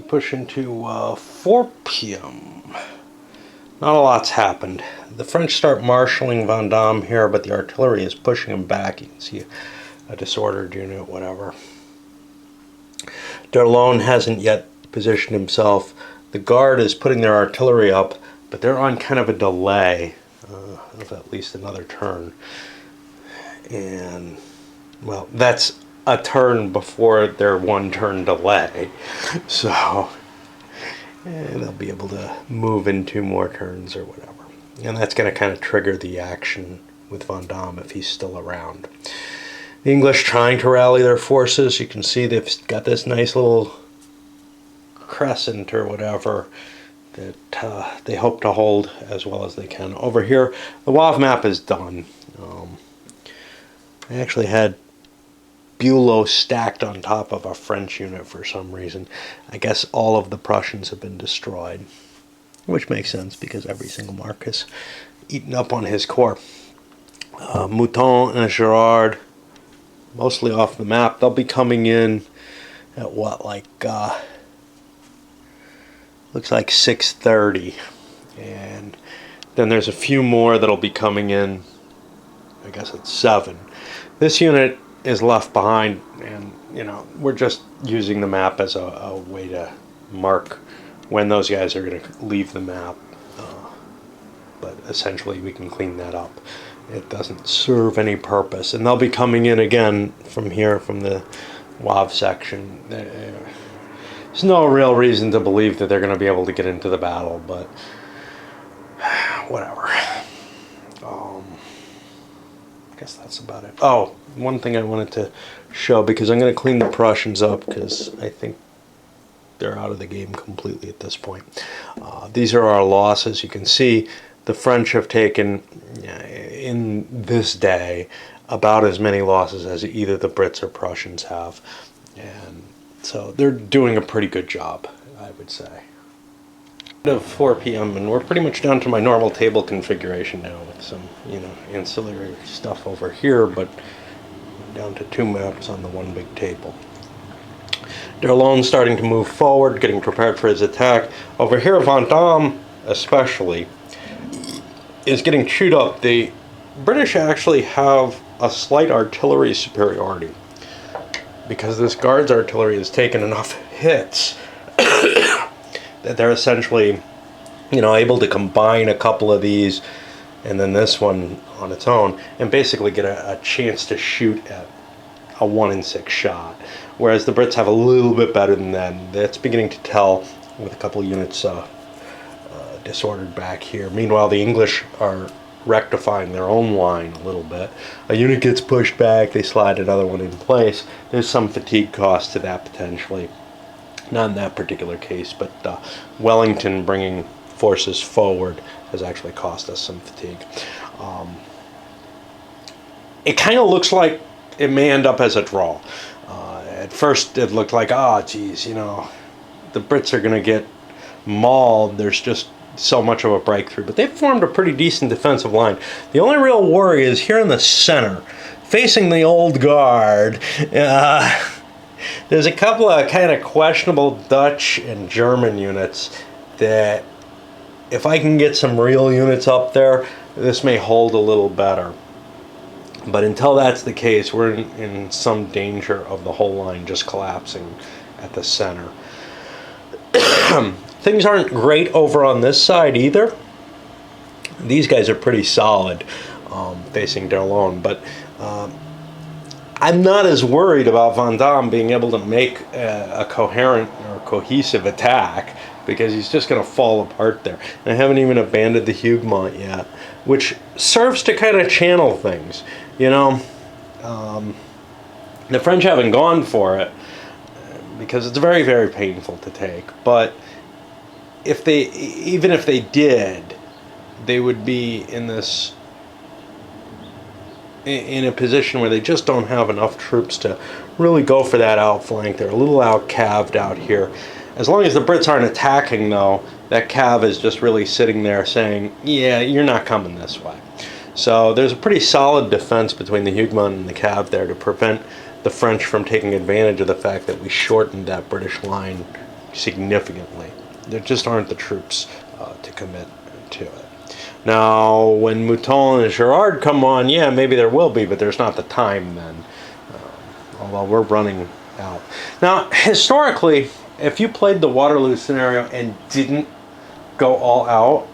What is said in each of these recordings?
push into 4 p.m. Not a lot's happened. The French start marshalling Vendôme here, but the artillery is pushing them back. You can see a disordered unit, whatever. D'Erlon hasn't yet positioned himself. The Guard is putting their artillery up, but they're on kind of a delay of at least another turn. And, well, that's a turn before their 1 turn delay. So, they'll be able to move in 2 more turns or whatever. And that's going to kind of trigger the action with Vendôme if he's still around. The English trying to rally their forces. You can see they've got this nice little crescent or whatever that they hope to hold as well as they can. Over here, the WAV map is done. I actually had VlE stacked on top of a French unit for some reason. I guess all of the Prussians have been destroyed, which makes sense because every single mark is eaten up on his corps. Mouton and Girard, mostly off the map. They'll be coming in at what, like, looks like 6:30. And then there's a few more that'll be coming in, I guess at 7. This unit is left behind, and, you know, we're just using the map as a way to mark when those guys are going to leave the map. But essentially we can clean that up. It doesn't serve any purpose. And they'll be coming in again from here, from the WAV section. There's no real reason to believe that they're going to be able to get into the battle, but whatever. I guess that's about it. Oh, one thing I wanted to show, because I'm going to clean the Prussians up because I think they're out of the game completely at this point. These are our losses. You can see the French have taken, in this day, about as many losses as either the Brits or Prussians have. And so they're doing a pretty good job, I would say. Of 4 p.m. and we're pretty much down to my normal table configuration now with some, ancillary stuff over here, but down to 2 maps on the one big table. D'Erlon's starting to move forward, getting prepared for his attack. Over here, Vendôme, especially, is getting chewed up. The British actually have a slight artillery superiority because this Guards artillery has taken enough hits that they're essentially, able to combine a couple of these and then this one on its own and basically get a chance to shoot at a 1 in 6 shot. Whereas the Brits have a little bit better than that. That's beginning to tell with a couple of units disordered back here. Meanwhile, the English are rectifying their own line a little bit. A unit gets pushed back, they slide another one in place. There's some fatigue cost to that potentially. Not in that particular case, but Wellington bringing forces forward has actually cost us some fatigue. It kind of looks like it may end up as a draw. At first it looked like, geez, the Brits are going to get mauled. There's just so much of a breakthrough. But they've formed a pretty decent defensive line. The only real worry is here in the center, facing the old Guard. There's a couple of kind of questionable Dutch and German units that if I can get some real units up there, this may hold a little better. But until that's the case, we're in some danger of the whole line just collapsing at the center. Things aren't great over on this side either. These guys are pretty solid facing D'Erlon, but I'm not as worried about Vendôme being able to make a coherent or cohesive attack because he's just going to fall apart there. And I haven't even abandoned the Huguenot yet, which serves to kind of channel things. The French haven't gone for it because it's very, very painful to take. But even if they did, they would be in a position where they just don't have enough troops to really go for that outflank. They're a little out-calved out here. As long as the Brits aren't attacking, though, that cav is just really sitting there saying, yeah, you're not coming this way. So there's a pretty solid defense between the Huguenot and the cav there to prevent the French from taking advantage of the fact that we shortened that British line significantly. There just aren't the troops to commit to it. Now, when Mouton and Girard come on, yeah, maybe there will be, but there's not the time then. Although we're running out. Now, historically, if you played the Waterloo scenario and didn't go all out,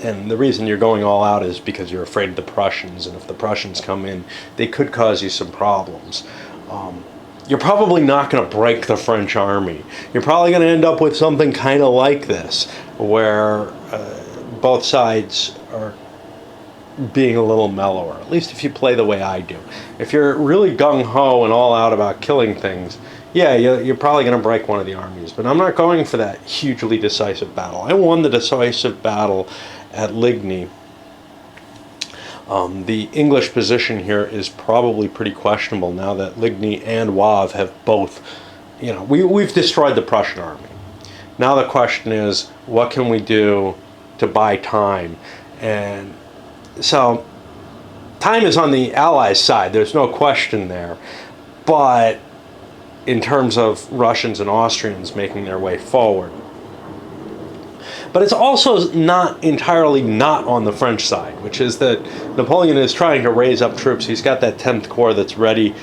and the reason you're going all out is because you're afraid of the Prussians, and if the Prussians come in, they could cause you some problems. You're probably not going to break the French army. You're probably going to end up with something kind of like this, where both sides are being a little mellower, at least if you play the way I do. If you're really gung-ho and all out about killing things, yeah, you're probably going to break one of the armies. But I'm not going for that hugely decisive battle. I won the decisive battle at Ligny. The English position here is probably pretty questionable now that Ligny and Wavre have both, we've destroyed the Prussian army. Now the question is, what can we do to buy time? And so time is on the Allies' side, there's no question there. But in terms of Russians and Austrians making their way forward. But it's also not entirely not on the French side, which is that Napoleon is trying to raise up troops. He's got that 10th Corps that's ready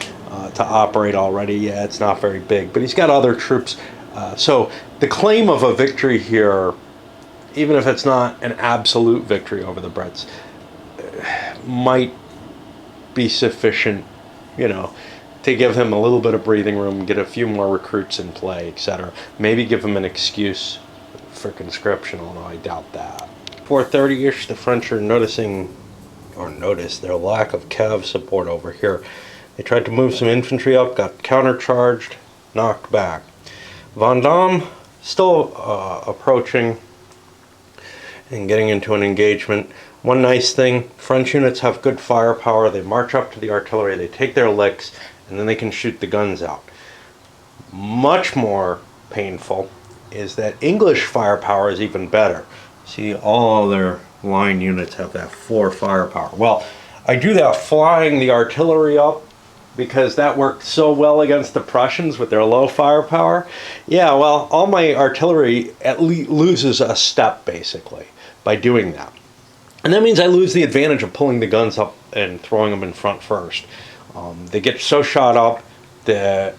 to operate already. Yeah, it's not very big, but he's got other troops. So the claim of a victory here, even if it's not an absolute victory over the Brits, might be sufficient, to give him a little bit of breathing room, get a few more recruits in play, etc. Maybe give him an excuse for conscription, although I doubt that. 4:30-ish, the French are noticed their lack of cav support over here. They tried to move some infantry up, got countercharged, knocked back. Vendôme still approaching and getting into an engagement. One nice thing, French units have good firepower. They march up to the artillery, they take their licks, and then they can shoot the guns out. Much more painful is that English firepower is even better. See, all their line units have that 4 firepower. Well, I do that flying the artillery up because that worked so well against the Prussians with their low firepower. Yeah, well, all my artillery at least loses a step, basically, by doing that. And that means I lose the advantage of pulling the guns up and throwing them in front first. They get so shot up that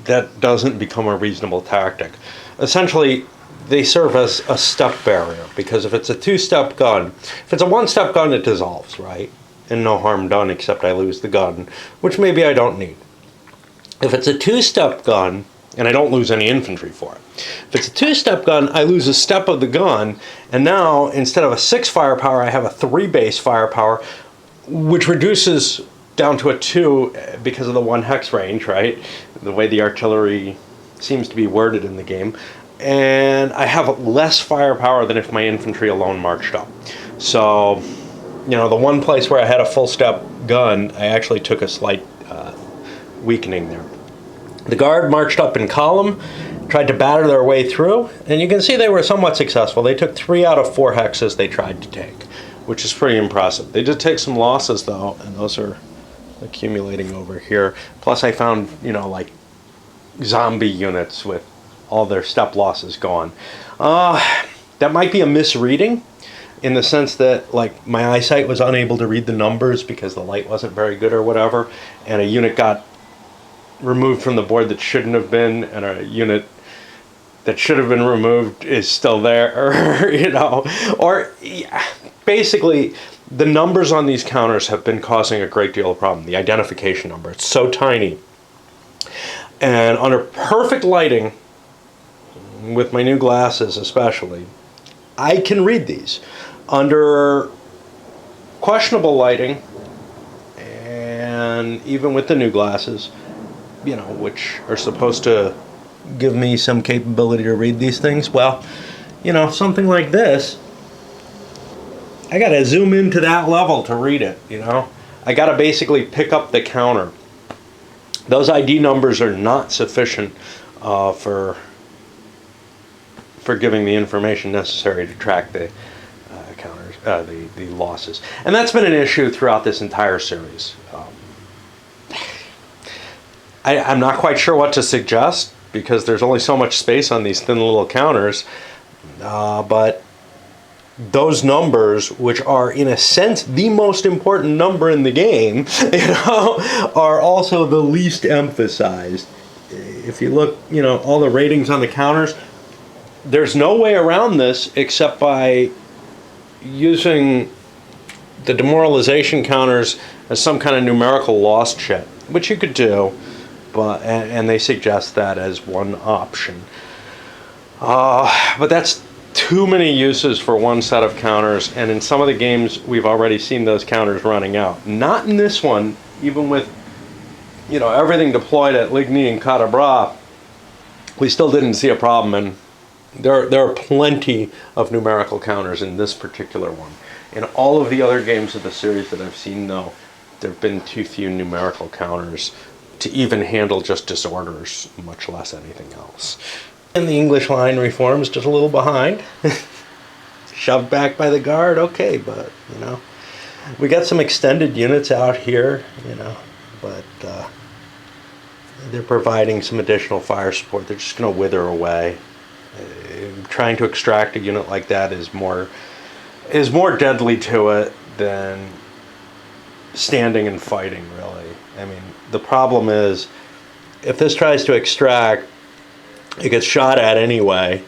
that doesn't become a reasonable tactic. Essentially, they serve as a step barrier, because if it's a 2-step gun, if it's a 1-step gun, it dissolves, right? And no harm done except I lose the gun, which maybe I don't need. If it's a 2-step gun, and I don't lose any infantry for it. If it's a 2-step gun, I lose a step of the gun, and now instead of a 6 firepower, I have a 3 base firepower, which reduces down to a 2 because of the 1 hex range, right? The way the artillery seems to be worded in the game. And I have less firepower than if my infantry alone marched up. So, the one place where I had a full step gun, I actually took a slight weakening there. The Guard marched up in column, tried to batter their way through, and you can see they were somewhat successful. They took 3 out of 4 hexes they tried to take, which is pretty impressive. They did take some losses, though, and those are accumulating over here. Plus, I found, like zombie units with all their step losses gone. That might be a misreading, in the sense that, like, my eyesight was unable to read the numbers because the light wasn't very good or whatever, and a unit got removed from the board that shouldn't have been, and a unit that should have been removed is still there, or basically the numbers on these counters have been causing a great deal of problem. The identification number, it's so tiny, and under perfect lighting, with my new glasses especially, I can read these. Under questionable lighting, and even with the new glasses, which are supposed to give me some capability to read these things, well, something like this, I gotta zoom into that level to read it, I gotta basically pick up the counter. Those ID numbers are not sufficient for giving the information necessary to track the counters, the losses. And that's been an issue throughout this entire series. I'm not quite sure what to suggest. because there's only so much space on these thin little counters. But those numbers, which are in a sense the most important number in the game, are also the least emphasized. If you look, all the ratings on the counters, there's no way around this except by using the demoralization counters as some kind of numerical loss check, which you could do, but and they suggest that as one option. But that's too many uses for one set of counters, and in some of the games we've already seen those counters running out. Not in this one, even with everything deployed at Ligny and Cadabra, we still didn't see a problem, and there are plenty of numerical counters in this particular one. In all of the other games of the series that I've seen, though, there have been too few numerical counters to even handle just disorders, much less anything else. And the English line reforms just a little behind. Shoved back by the guard, okay, but, we got some extended units out here, but they're providing some additional fire support. They're just going to wither away. Trying to extract a unit like that is more deadly to it than standing and fighting, really. I mean, the problem is, if this tries to extract, it gets shot at anyway,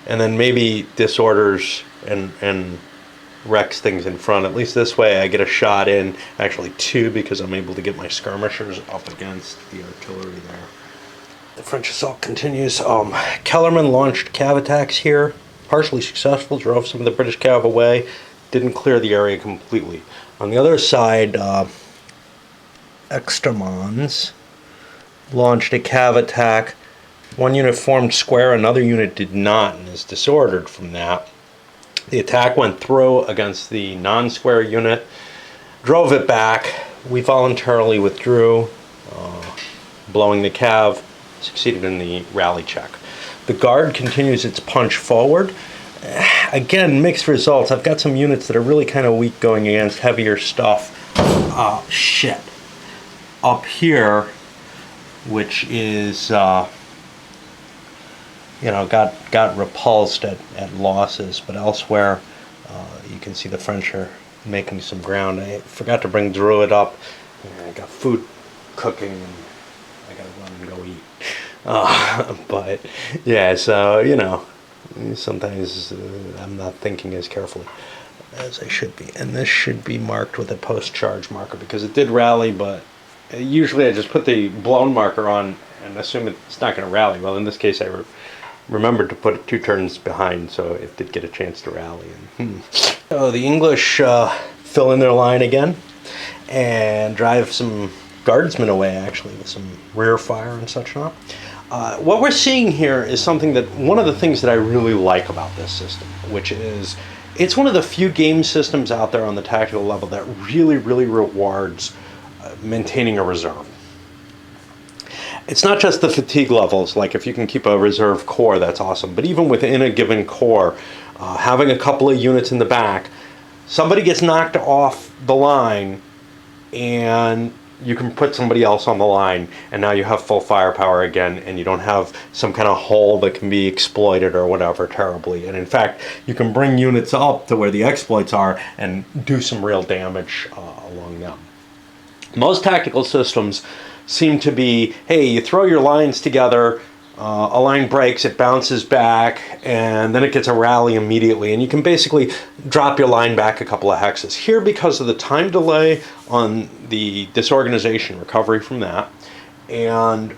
and then maybe disorders and wrecks things in front. At least this way I get a shot in, actually two, because I'm able to get my skirmishers up against the artillery there. The French assault continues. Kellerman launched cav attacks here, partially successful, drove some of the British cav away, didn't clear the area completely. On the other side, Extermans launched a cav attack. One unit formed square, another unit did not, and is disordered from that. The attack went through against the non-square unit, drove it back. We voluntarily withdrew, blowing the cav, succeeded in the rally check. The guard continues its punch forward. Again, mixed results. I've got some units that are really kind of weak going against heavier stuff. Shit. Up here, which is... got repulsed at losses, but elsewhere you can see the French are making some ground. I forgot to bring Druid up. I got food cooking, and I gotta run and go eat. But yeah, so sometimes I'm not thinking as carefully as I should be, and this should be marked with a post-charge marker because it did rally, but usually I just put the blown marker on and assume it's not going to rally. Well, in this case, I remembered to put it 2 turns behind, so it did get a chance to rally. So the English fill in their line again and drive some guardsmen away, actually, with some rear fire and such not. What we're seeing here is something that, one of the things that I really like about this system, which is it's one of the few game systems out there on the tactical level that really, really rewards maintaining a reserve. It's not just the fatigue levels, like if you can keep a reserve corps, that's awesome. But even within a given corps, having a couple of units in the back, somebody gets knocked off the line and you can put somebody else on the line, and now you have full firepower again, and you don't have some kind of hole that can be exploited or whatever terribly. And in fact, you can bring units up to where the exploits are and do some real damage along them. Most tactical systems seem to be, hey, you throw your lines together, a line breaks, it bounces back, and then it gets a rally immediately, and you can basically drop your line back a couple of hexes. Here, because of the time delay on the disorganization recovery from that, and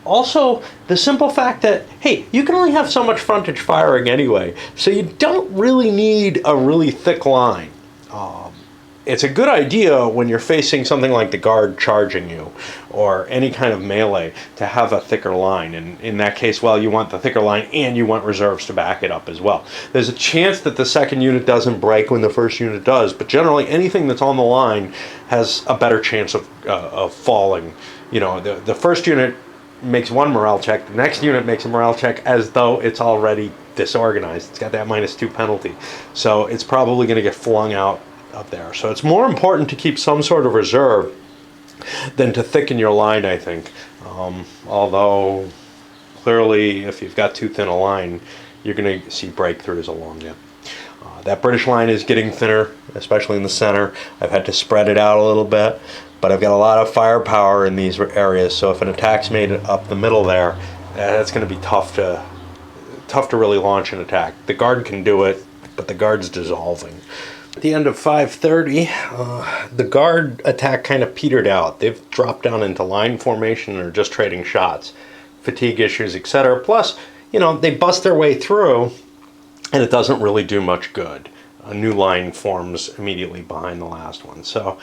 also the simple fact that, hey, you can only have so much frontage firing anyway, so you don't really need a really thick line. It's a good idea when you're facing something like the guard charging you or any kind of melee to have a thicker line. And in that case, well, you want the thicker line and you want reserves to back it up as well. There's a chance that the second unit doesn't break when the first unit does, but generally anything that's on the line has a better chance of falling. You know, the first unit makes one morale check, the next unit makes a morale check as though it's already disorganized. It's got that -2 penalty. So it's probably going to get flung out up there. So it's more important to keep some sort of reserve than to thicken your line, I think. Although clearly, if you've got too thin a line, you're going to see breakthroughs along it. That British line is getting thinner, especially in the center. I've had to spread it out a little bit, but I've got a lot of firepower in these areas, so if an attack's made up the middle there, that's going to be tough to really launch an attack. The guard can do it, but the guard's dissolving. At the end of 5:30, the guard attack kind of petered out. They've dropped down into line formation and are just trading shots, fatigue issues, etc. Plus, you know, they bust their way through, and it doesn't really do much good. A new line forms immediately behind the last one. So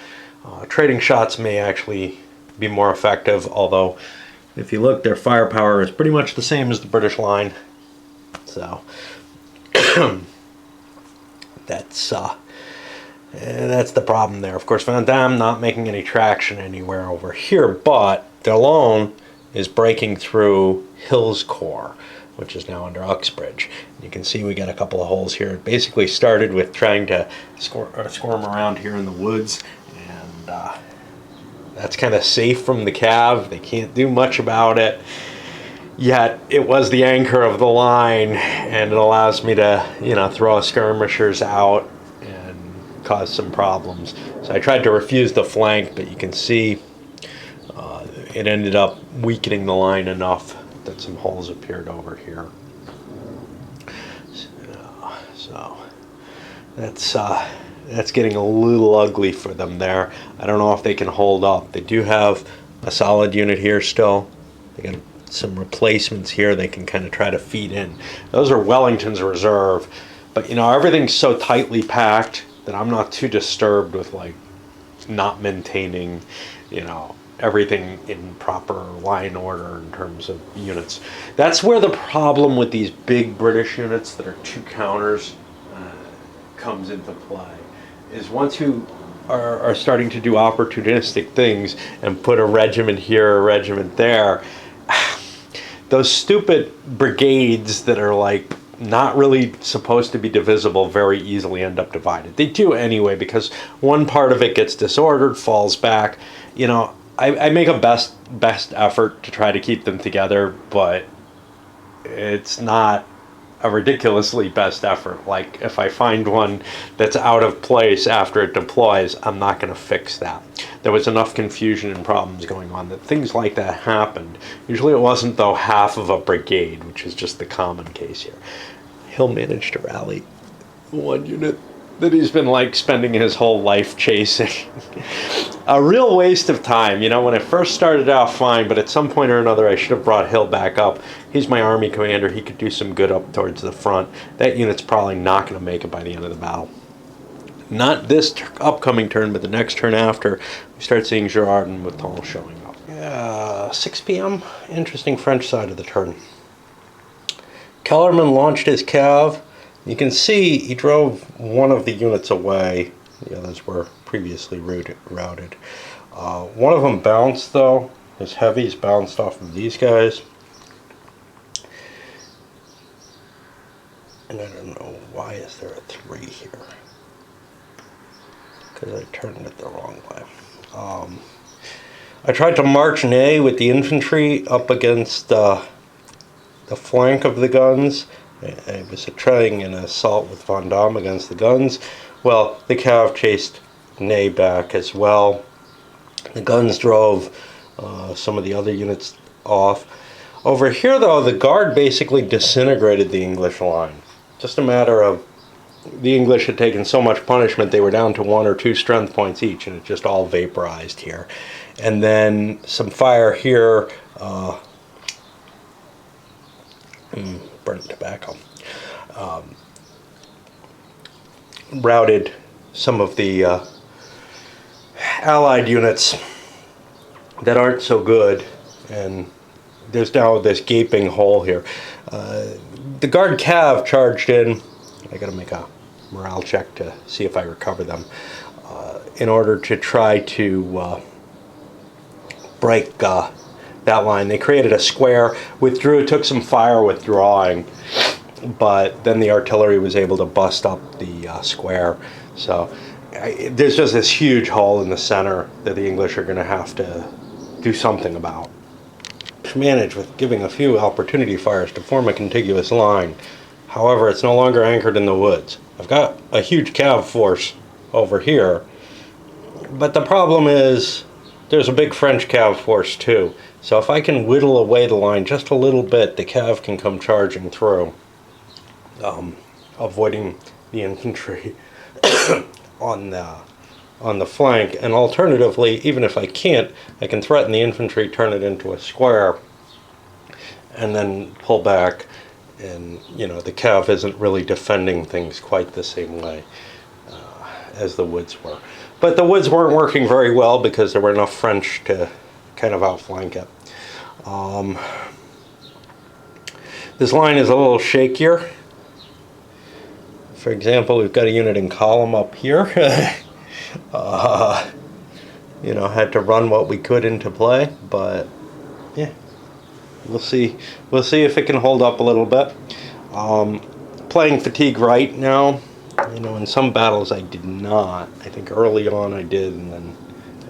trading shots may actually be more effective, although if you look, their firepower is pretty much the same as the British line. So that's the problem there. Of course, Van Damme not making any traction anywhere over here, but Delon is breaking through Hill's Corps, which is now under Uxbridge. You can see we got a couple of holes here. It basically started with trying to squirm around here in the woods, and that's kind of safe from the Cav. They can't do much about it. Yet it was the anchor of the line, and it allows me to, you know, throw skirmishers out and cause some problems. So I tried to refuse the flank, but you can see it ended up weakening the line enough that some holes appeared over here. So that's getting a little ugly for them there. I don't know if they can hold up. They do have a solid unit here still. They got some replacements here they can kind of try to feed in. Those are Wellington's reserve, but you know, everything's so tightly packed that I'm not too disturbed with like not maintaining, you know, everything in proper line order in terms of units. That's where the problem with these big British units that are two counters comes into play, is once you are starting to do opportunistic things and put a regiment here, a regiment there, those stupid brigades that are like not really supposed to be divisible very easily end up divided. They do anyway, because one part of it gets disordered, falls back. You know, I make a best effort to try to keep them together, but it's not a ridiculously best effort. Like if I find one that's out of place after it deploys, I'm not going to fix that. There was enough confusion and problems going on that things like that happened. Usually it wasn't, though, half of a brigade, which is just the common case here. He'll manage to rally one unit that he's been like spending his whole life chasing. A real waste of time. You know, when I first started out fine, but at some point or another I should have brought Hill back up. He's my army commander. He could do some good up towards the front. That unit's probably not going to make it by the end of the battle. Not this upcoming turn, but the next turn after, we start seeing Girard and Mouton showing up. 6 p.m. Interesting French side of the turn. Kellerman launched his cav. You can see he drove one of the units away. The others were previously routed. One of them bounced, though. His heavies bounced off of these guys. And I don't know, why is there a 3 here? Because I turned it the wrong way. I tried to march Ney with the infantry up against the flank of the guns. I was trying an assault with Van Damme against the guns. Well, the Cav chased Ney back as well. The guns drove some of the other units off. Over here, though, the Guard basically disintegrated the English line. Just a matter of the English had taken so much punishment, they were down to 1 or 2 strength points each, and it just all vaporized here. And then some fire here. Burnt tobacco. Routed some of the Allied units that aren't so good, and there's now this gaping hole here. The Guard Cav charged in. I gotta make a morale check to see if I recover them, in order to try to break that line. They created a square, withdrew, took some fire withdrawing, but then the artillery was able to bust up the square. So there's just this huge hole in the center that the English are going to have to do something about. much managed with giving a few opportunity fires to form a contiguous line. However, it's no longer anchored in the woods. I've got a huge cav force over here, but the problem is there's a big French cav force too. So if I can whittle away the line just a little bit, the cav can come charging through, avoiding the infantry on the flank. And alternatively, even if I can't, I can threaten the infantry, turn it into a square, and then pull back. And, you know, the cav isn't really defending things quite the same way as the woods were. But the woods weren't working very well because there were enough French to kind of outflank it. This line is a little shakier. For example, we've got a unit in column up here. You know, had to run what we could into play, but yeah. We'll see if it can hold up a little bit. Playing fatigue right now. You know, in some battles I did not. I think early on I did, and then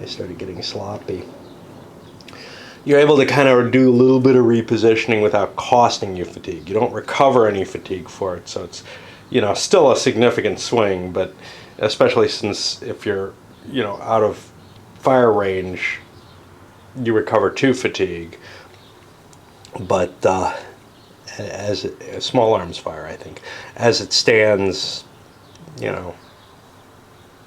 I started getting sloppy. You're able to kind of do a little bit of repositioning without costing you fatigue. You don't recover any fatigue for it, so it's, you know, still a significant swing, but especially since if you're, you know, out of fire range, you recover 2 fatigue. But as a small arms fire, I think, as it stands, you know,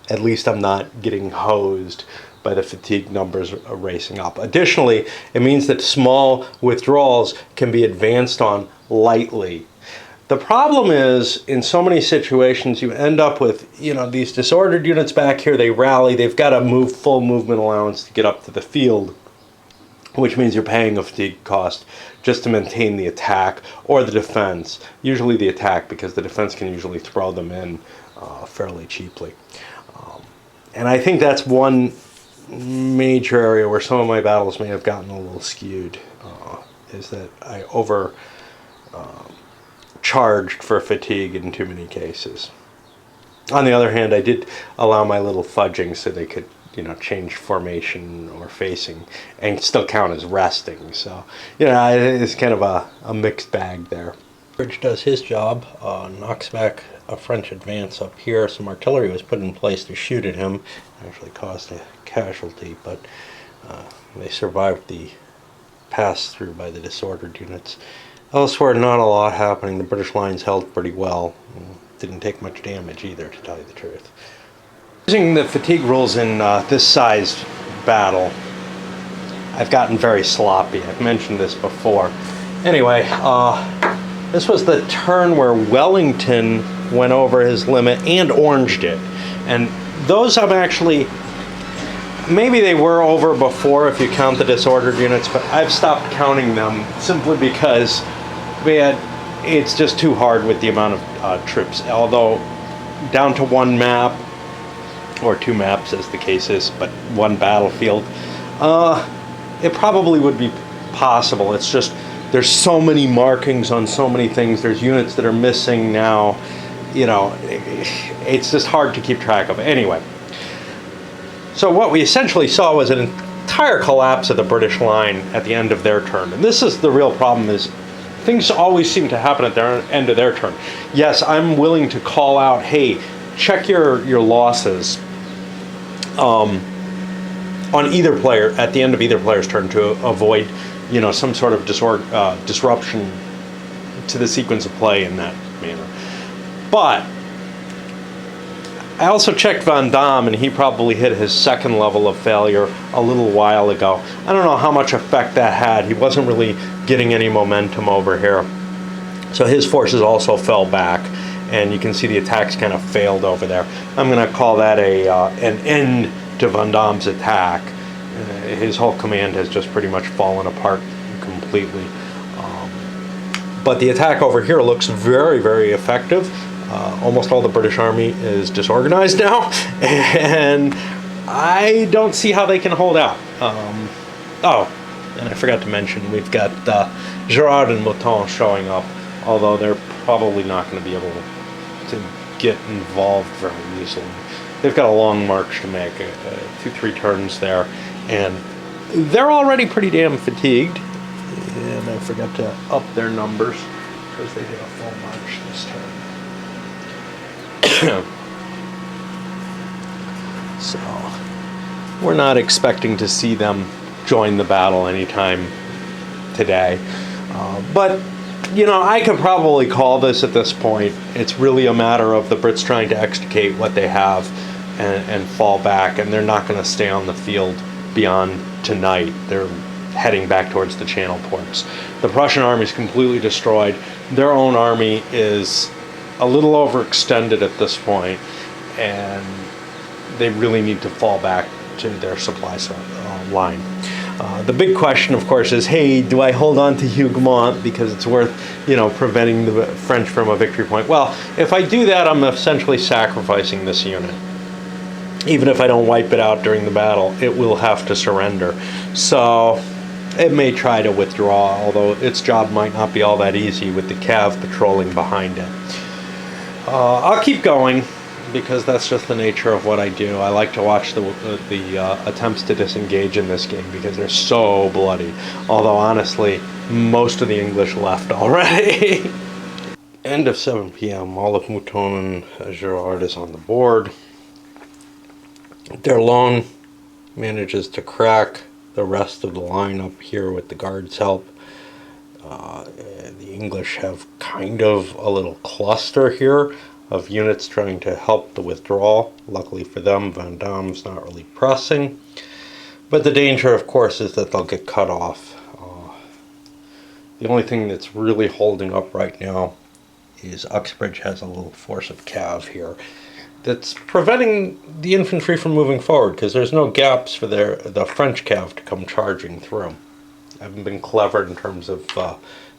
at least I'm not getting hosed by the fatigue numbers racing up. Additionally, it means that small withdrawals can be advanced on lightly. The problem is, in so many situations, you end up with, you know, these disordered units back here, they rally, they've got to move full movement allowance to get up to the field, which means you're paying a fatigue cost just to maintain the attack or the defense. Usually the attack, because the defense can usually throw them in fairly cheaply. And I think that's one major area where some of my battles may have gotten a little skewed, is that I charged for fatigue in too many cases. On the other hand, I did allow my little fudging so they could, you know, change formation or facing and still count as resting. So, you know, it's kind of a mixed bag there. Bridge does his job, knocks back a French advance up here. Some artillery was put in place to shoot at him. Actually caused a casualty, but they survived the pass through by the disordered units. Elsewhere, not a lot happening. The British lines held pretty well. Didn't take much damage either, to tell you the truth. Using the fatigue rules in this size battle, I've gotten very sloppy. I've mentioned this before. Anyway, this was the turn where Wellington went over his limit and Orange did. And those I'm actually, maybe they were over before if you count the disordered units, but I've stopped counting them simply because, man, it's just too hard with the amount of troops. Although down to 1 map, or 2 maps as the case is, but 1 battlefield, it probably would be possible. It's just there's so many markings on so many things. There's units that are missing now. You know, it's just hard to keep track of. Anyway, so what we essentially saw was an entire collapse of the British line at the end of their turn. And this is the real problem, is things always seem to happen at the end of their turn. Yes, I'm willing to call out, hey, check your losses on either player at the end of either player's turn to avoid, you know, some sort of disruption to the sequence of play in that manner. But I also checked Van Damme, and he probably hit his 2nd level of failure a little while ago. I don't know how much effect that had. He wasn't really getting any momentum over here. So his forces also fell back, and you can see the attacks kind of failed over there. I'm going to call that an end to Van Damme's attack. His whole command has just pretty much fallen apart completely. But the attack over here looks very, very effective. Almost all the British Army is disorganized now, and I don't see how they can hold out. Oh, and I forgot to mention, we've got Gerard and Mouton showing up, although they're probably not going to be able to get involved very easily. They've got a long march to make, 2-3 turns there, and they're already pretty damn fatigued. And I forgot to up their numbers because they did a full march this turn. So we're not expecting to see them join the battle anytime today. But, you know, I could probably call this at this point. It's really a matter of the Brits trying to extricate what they have and fall back, and they're not going to stay on the field beyond tonight. They're heading back towards the Channel ports. The Prussian army is completely destroyed. Their own army is a little overextended at this point, and they really need to fall back to their supply line. The big question, of course, is, hey, do I hold on to Hougoumont because it's worth, you know, preventing the French from a victory point? Well, if I do that, I'm essentially sacrificing this unit. Even if I don't wipe it out during the battle, it will have to surrender. So it may try to withdraw, although its job might not be all that easy with the Cav patrolling behind it. I'll keep going, because that's just the nature of what I do. I like to watch the attempts to disengage in this game because they're so bloody. Although, honestly, most of the English left already. End of 7 p.m. All of Mouton and Girard is on the board. D'Erlon manages to crack the rest of the line up here with the Guards' help. The English have kind of a little cluster here of units trying to help the withdrawal. Luckily for them, Vendôme's not really pressing. But the danger, of course, is that they'll get cut off. The only thing that's really holding up right now is Uxbridge has a little force of Cav here that's preventing the infantry from moving forward, because there's no gaps for the French Cav to come charging through. I haven't been clever in terms of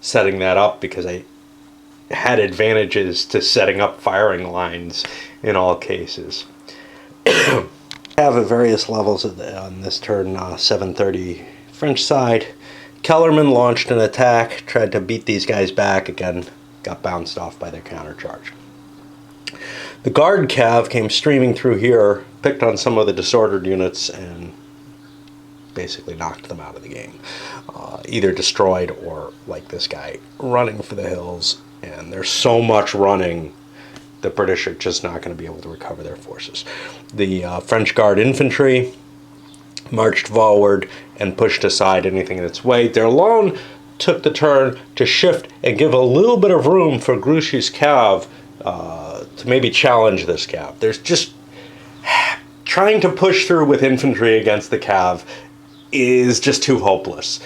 setting that up, because I had advantages to setting up firing lines in all cases. Have at various levels on this turn, 7:30 French side. Kellerman launched an attack, tried to beat these guys back, again got bounced off by their countercharge. The Guard Cav came streaming through here, picked on some of the disordered units, and basically knocked them out of the game. Either destroyed or, like this guy, running for the hills. And there's so much running, the British are just not going to be able to recover their forces. The French Guard infantry marched forward and pushed aside anything in its way. D'Erlon took the turn to shift and give a little bit of room for Grouchy's Cav to maybe challenge this Cav. There's just trying to push through with infantry against the Cav is just too hopeless.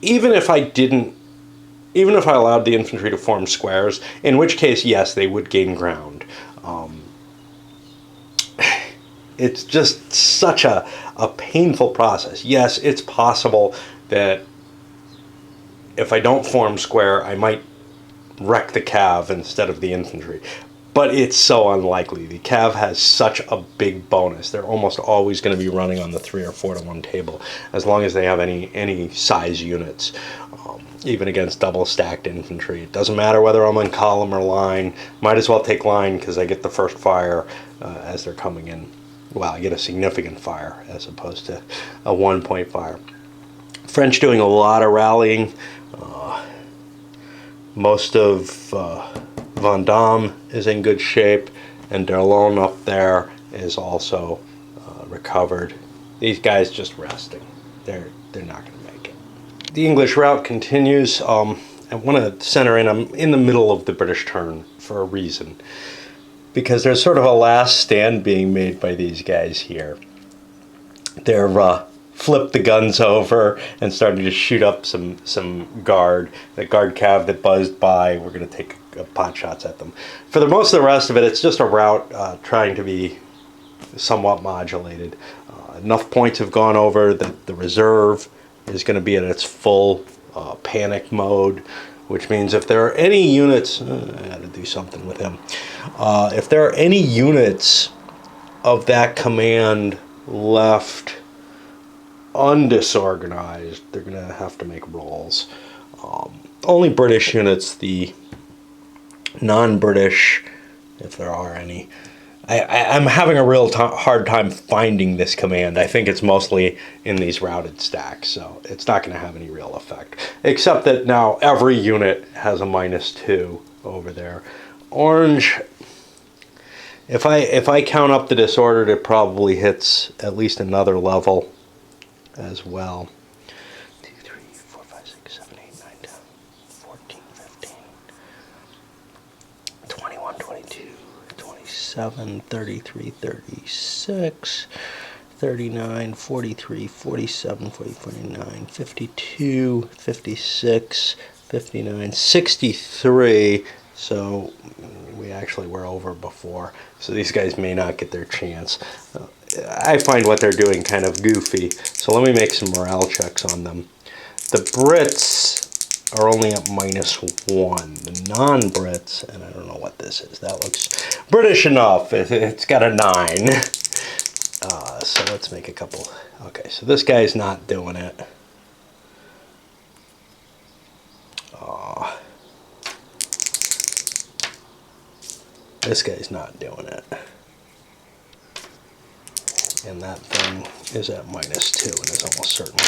Even if I allowed the infantry to form squares, in which case, yes, they would gain ground. It's just such a painful process. Yes, it's possible that if I don't form square, I might wreck the Cav instead of the infantry. But it's so unlikely. The Cav has such a big bonus. They're almost always going to be running on the 3 or 4 to 1 table, as long as they have any size units. Even against double stacked infantry. It doesn't matter whether I'm on column or line. Might as well take line, because I get the first fire as they're coming in. Well, I get a significant fire as opposed to a 1-point fire. French doing a lot of rallying. Most of Vendôme is in good shape, and D'Erlon up there is also recovered. These guys just resting. They're not going to make it. The English rout continues. I want to center in. I'm in the middle of the British turn for a reason, because there's sort of a last stand being made by these guys here. They're flipped the guns over and starting to shoot up some guard. The Guard Cav that buzzed by, we're going to take pot shots at them. For the most of the rest of it, it's just a rout trying to be somewhat modulated. Enough points have gone over that the reserve is going to be at its full panic mode, which means if there are any units, I had to do something with him. If there are any units of that command left undisorganized, they're going to have to make rolls. Only British units, the non-British, if there are any, I'm having a real hard time finding this command. I think it's mostly in these routed stacks, so it's not going to have any real effect. Except that now every unit has a -2 over there. Orange, if I count up the disordered, it probably hits at least another level as well. 2, 3, 4, 5, 6, 7, 8, 9, 10, 14, 15, 21, 22, 27, 33, 36, 39, 43, 47, 40, 49, 52, 56, 59, 63. So we actually were over before. So these guys may not get their chance. I find what they're doing kind of goofy. So let me make some morale checks on them. The Brits are only at -1. The non-Brits, and I don't know what this is. That looks British enough. It's got a 9. So let's make a couple. Okay, so this guy's not doing it. This guy's not doing it. And that thing is at -2 and is almost certainly.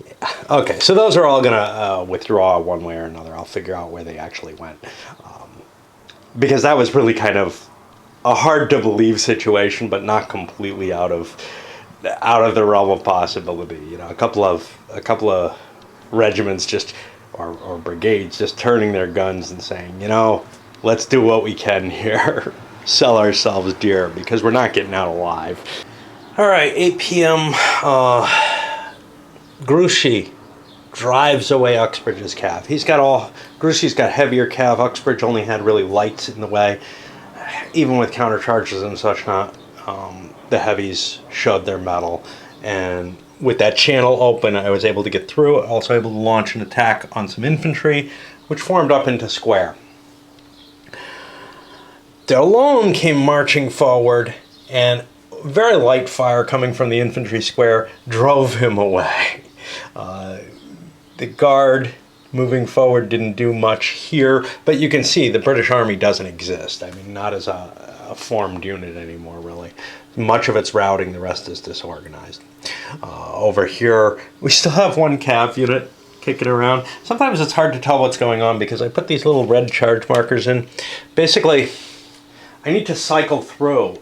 Yeah. Okay, so those are all going to withdraw one way or another. I'll figure out where they actually went. Because that was really kind of a hard to believe situation, but not completely out of the realm of possibility. You know, a couple of regiments just or brigades just turning their guns and saying, you know, let's do what we can here. Sell ourselves dear because we're not getting out alive. All right, 8 p.m. Grouchy drives away Uxbridge's cav. Grouchy's got heavier cav. Uxbridge only had really lights in the way. Even with countercharges and such not, the heavies showed their mettle. And with that channel open, I was able to get through. Also able to launch an attack on some infantry, which formed up into square. Delone came marching forward, and very light fire coming from the infantry square drove him away. The guard moving forward didn't do much here, but you can see the British Army doesn't exist. I mean, not as a formed unit anymore, really. Much of it's routing, the rest is disorganized. Over here, we still have one cav unit kicking around. Sometimes it's hard to tell what's going on because I put these little red charge markers in. Basically, I need to cycle through.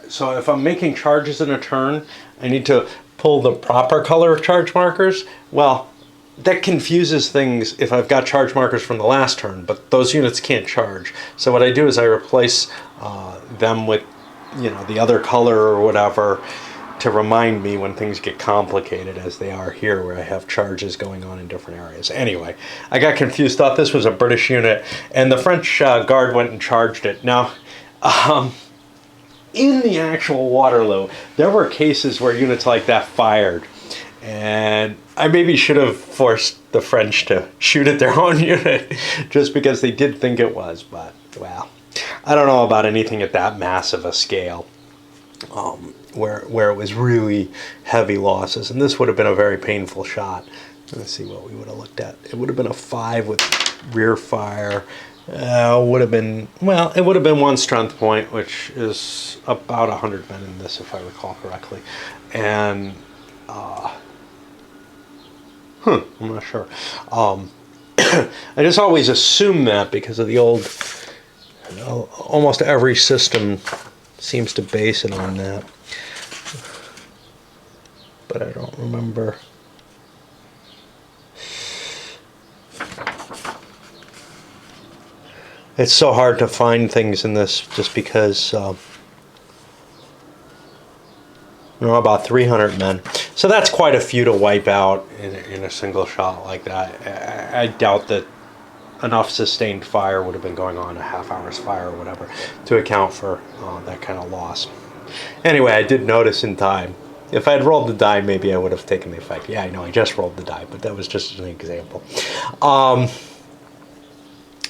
So if I'm making charges in a turn, I need to pull the proper color charge markers. Well, that confuses things if I've got charge markers from the last turn, but those units can't charge. So what I do is I replace them with, you know, the other color or whatever to remind me when things get complicated, as they are here, where I have charges going on in different areas. Anyway, I got confused, thought this was a British unit, and the French guard went and charged it. Now, in the actual Waterloo, there were cases where units like that fired, and I maybe should have forced the French to shoot at their own unit just because they did think it was, but, well, I don't know about anything at that massive a scale where it was really heavy losses, and this would have been a very painful shot. Let's see what we would have looked at. It would have been a 5 with rear fire. Would have been, well, it would have been 1 strength point, which is about 100 men in this, if I recall correctly. And, I'm not sure. I just always assume that because of the old, almost every system seems to base it on that. But I don't remember. It's so hard to find things in this just because, about 300 men. So that's quite a few to wipe out in a single shot like that. I doubt that enough sustained fire would have been going on, a half-hour's fire or whatever, to account for that kind of loss. Anyway, I did notice in time. If I had rolled the die, maybe I would have taken the effect. Yeah, I know, I just rolled the die, but that was just an example.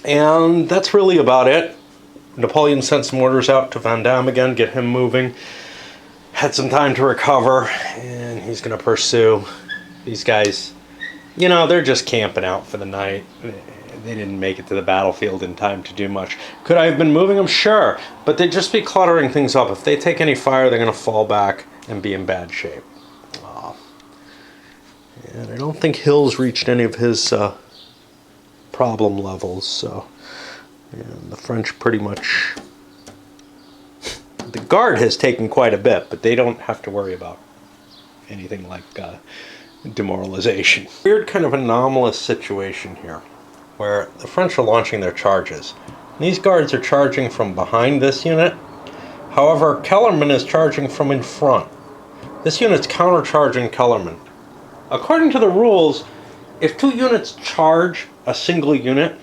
And that's really about it. Napoleon sent some orders out to Van Damme again, get him moving. Had some time to recover, and he's going to pursue. These guys, they're just camping out for the night. they didn't make it to the battlefield in time to do much. Could I have been moving them? Sure, but they'd just be cluttering things up. If they take any fire, they're going to fall back and be in bad shape. And I don't think Hill's reached any of his problem levels, so and the French pretty much... The Guard has taken quite a bit, but they don't have to worry about anything like demoralization. Weird kind of anomalous situation here, where the French are launching their charges. These Guards are charging from behind this unit. However, Kellerman is charging from in front. This unit's countercharging Kellerman. According to the rules, if two units charge a single unit,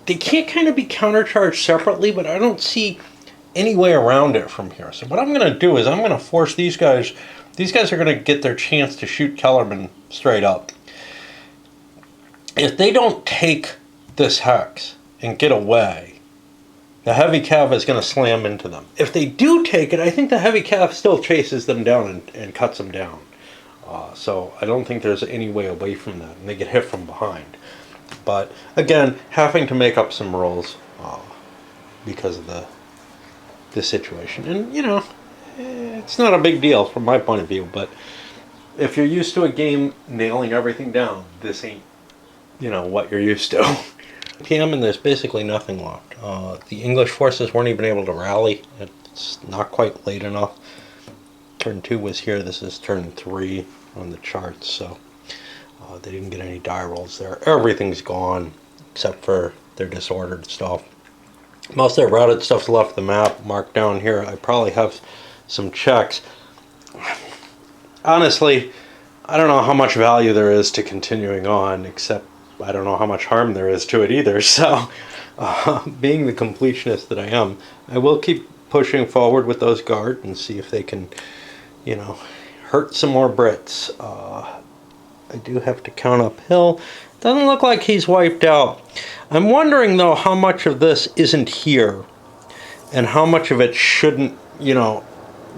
they can't kind of be countercharged separately, but I don't see any way around it from here. So what I'm going to do is I'm going to force these guys are going to get their chance to shoot Kellerman straight up. If they don't take this hex and get away, the heavy cav is going to slam into them. If they do take it, I think the heavy cav still chases them down and cuts them down. So I don't think there's any way away from that, and they get hit from behind. But again, having to make up some rolls because of the situation. And you know, it's not a big deal from my point of view, but if you're used to a game nailing everything down, this ain't, you know, what you're used to. PM and there's basically nothing left. The English forces weren't even able to rally. It's not quite late enough. Turn 2 was here. This is turn 3 on the charts, so they didn't get any die rolls there. Everything's gone except for their disordered stuff. Most of their routed stuff's left the map marked down here. I probably have some checks. Honestly, I don't know how much value there is to continuing on, except I don't know how much harm there is to it either. So, being the completionist that I am, I will keep pushing forward with those Guard and see if they can, you know, hurt some more Brits. I do have to count uphill. Doesn't look like he's wiped out. I'm wondering, though, how much of this isn't here and how much of it shouldn't, you know,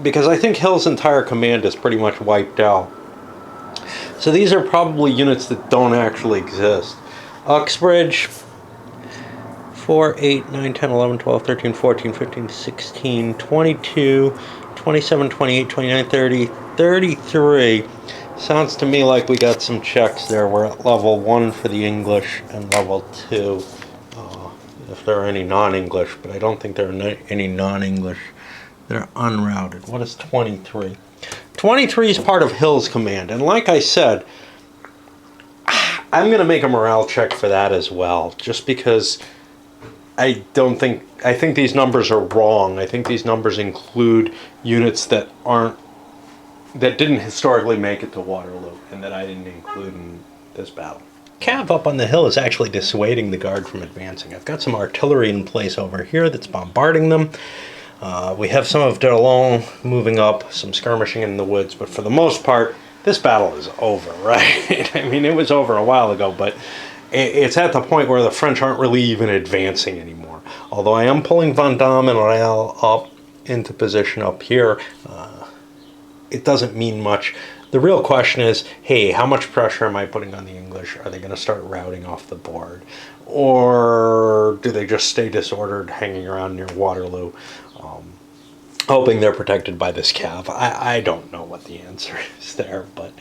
because I think Hill's entire command is pretty much wiped out. So these are probably units that don't actually exist. Uxbridge, 4, 8, 9, 10, 11, 12, 13, 14, 15, 16, 22, 27, 28, 29, 30, 33. Sounds to me like we got some checks there. We're at level 1 for the English and level 2 if there are any non-English, but I don't think there are any non-English. They're unrouted. What is 23? 23 is part of Hill's command, and like I said, I'm going to make a morale check for that as well, just because I think these numbers are wrong. I think these numbers include units that didn't historically make it to Waterloo, and that I didn't include in this battle. Cav up on the hill is actually dissuading the Guard from advancing. I've got some artillery in place over here that's bombarding them. We have some of Delon moving up, some skirmishing in the woods, but for the most part, this battle is over, right? I mean, it was over a while ago, but it's at the point where the French aren't really even advancing anymore. Although I am pulling Vendôme and Real up into position up here, it doesn't mean much. The real question is, hey, how much pressure am I putting on the English? Are they going to start routing off the board? Or do they just stay disordered, hanging around near Waterloo, hoping they're protected by this cav? I don't know what the answer is there, but,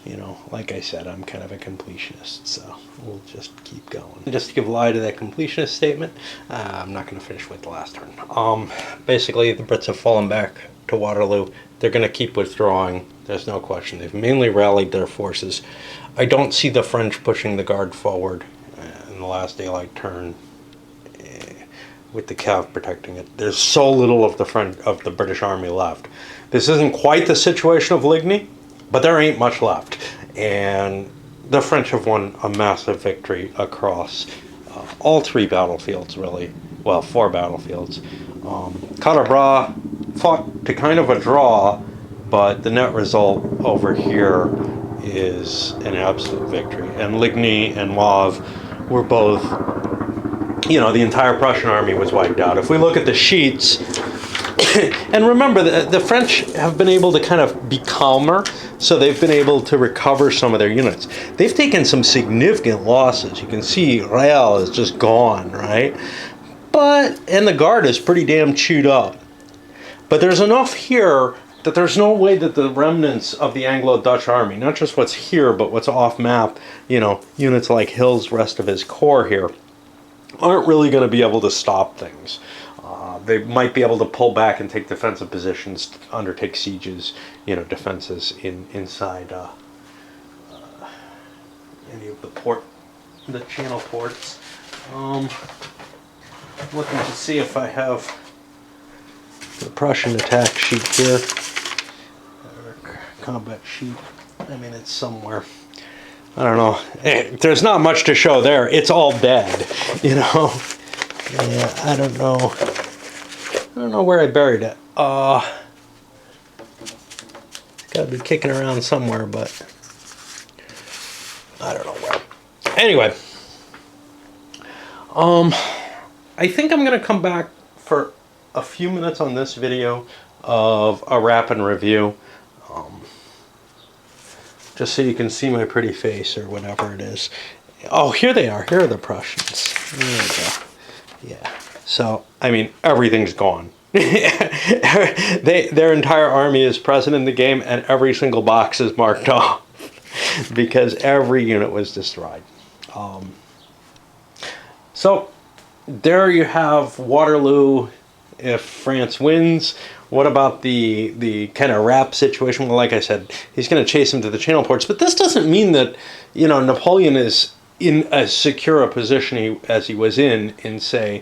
you know, like I said, I'm kind of a completionist, so we'll just keep going. Just to give lie to that completionist statement, I'm not going to finish with the last turn. Basically, the Brits have fallen back to Waterloo. They're going to keep withdrawing. There's no question. They've mainly rallied their forces. I don't see the French pushing the Guard forward in the last daylight turn with the cav protecting it. There's so little of the British Army left. This isn't quite the situation of Ligny, but there ain't much left. And the French have won a massive victory across all 3 battlefields, really. Well, 4 battlefields. Quatre-Bras fought to kind of a draw, but the net result over here is an absolute victory. And Ligny and Wavre were both, you know, the entire Prussian army was wiped out. If we look at the sheets, and remember, the French have been able to kind of be calmer. So they've been able to recover some of their units. They've taken some significant losses. You can see Real is just gone, right? And the guard is pretty damn chewed up. But there's enough here that there's no way that the remnants of the Anglo-Dutch army, not just what's here, but what's off map, you know, units like Hill's rest of his corps here, aren't really going to be able to stop things. They might be able to pull back and take defensive positions, undertake sieges, you know, defenses inside any of the channel ports. Looking to see if I have the Prussian attack sheet here, combat sheet. I mean, it's somewhere. I don't know. There's not much to show there. It's all dead, you know. Yeah, I don't know. I don't know where I buried it. It's got to be kicking around somewhere, but I don't know where. Anyway, I think I'm going to come back for a few minutes on this video of a rapid review, just so you can see my pretty face or whatever it is. Oh, here they are. Here are the Prussians. There we go. Yeah. So, I mean, everything's gone. Their entire army is present in the game, and every single box is marked off because every unit was destroyed. So, there you have Waterloo if France wins. What about the kind of rap situation? Well, like I said, he's going to chase him to the channel ports. But this doesn't mean that, you know, Napoleon is in as secure a position as he was in say,